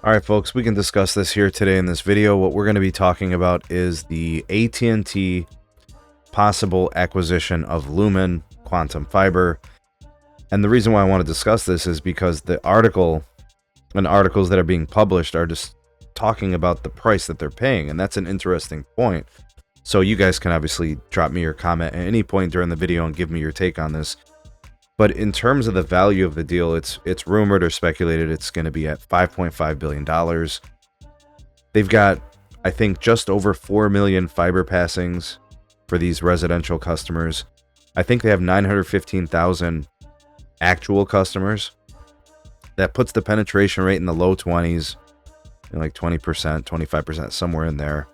All right, folks, we can discuss this here today in this video. What we're going to be talking about is the AT&T possible acquisition of Lumen Quantum Fiber. And the reason why I want to discuss this is because the article and articles that are being published are just talking about the price that they're paying. And that's an interesting point. So you guys can obviously drop me your comment at any point during the video and give me your take on this. But in terms of the value of the deal, it's rumored or speculated it's going to be at $5.5 billion. They've got, I think, just over 4 million fiber passings for these residential customers. I think they have 915,000 actual customers. That puts the penetration rate in the low 20s, like 20%, 25%, somewhere in there.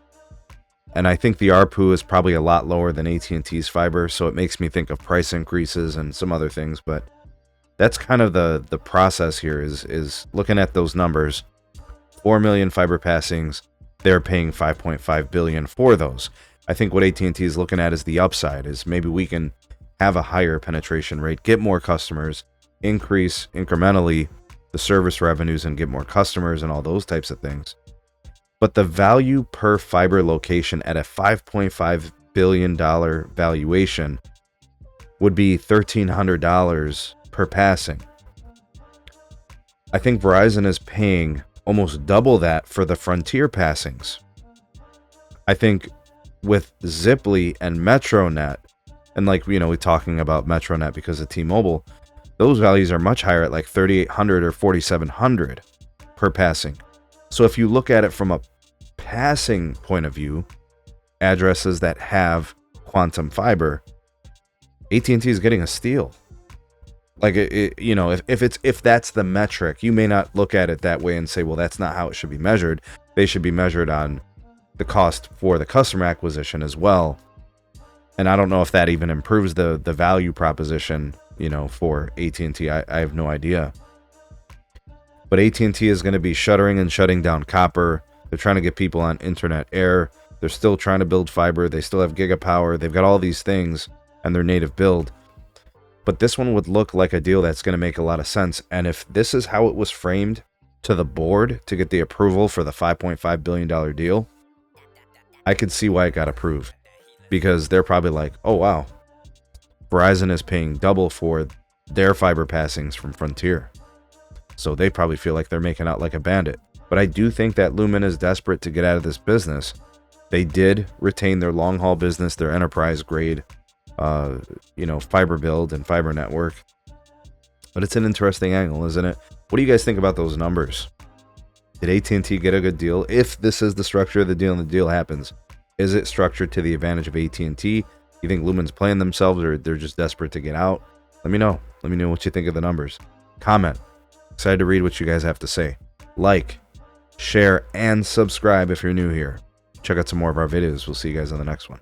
And I think the ARPU is probably a lot lower than AT&T's fiber, so it makes me think of price increases and some other things. But that's kind of the process here is looking at those numbers. 4 million fiber passings, they're paying $5.5 billion for those. I think what AT&T is looking at is the upside, is maybe we can have a higher penetration rate, get more customers, increase incrementally the service revenues and get more customers and all those types of things. But the value per fiber location at a $5.5 billion valuation would be $1,300 per passing. I think Verizon is paying almost double that for the Frontier passings. I think with Ziply and MetroNet, and we're talking about MetroNet because of T-Mobile, those values are much higher at like $3,800 or $4,700 per passing. So if you look at it from a passing point of view, addresses that have quantum fiber, AT&T is getting a steal. If that's the metric, you may not look at it that way and say, well, that's not how it should be measured. They should be measured on the cost for the customer acquisition as well. And I don't know if that even improves the value proposition, for AT&T. I have no idea. But AT&T is going to be shuttering and shutting down copper. They're trying to get people on internet air. They're still trying to build fiber. They still have gigapower. They've got all these things and their native build. But this one would look like a deal that's going to make a lot of sense. And if this is how it was framed to the board to get the approval for the $5.5 billion deal, I could see why it got approved. Because they're probably like, oh, wow, Verizon is paying double for their fiber passings from Frontier. So they probably feel like they're making out like a bandit. But I do think that Lumen is desperate to get out of this business. They did retain their long haul business, their enterprise grade, fiber build and fiber network. But it's an interesting angle, isn't it? What do you guys think about those numbers? Did AT&T get a good deal? If this is the structure of the deal and the deal happens, is it structured to the advantage of AT&T? You think Lumen's playing themselves or they're just desperate to get out? Let me know. Let me know what you think of the numbers. Comment. Excited to read what you guys have to say. Like, share, and subscribe if you're new here. Check out some more of our videos. We'll see you guys on the next one.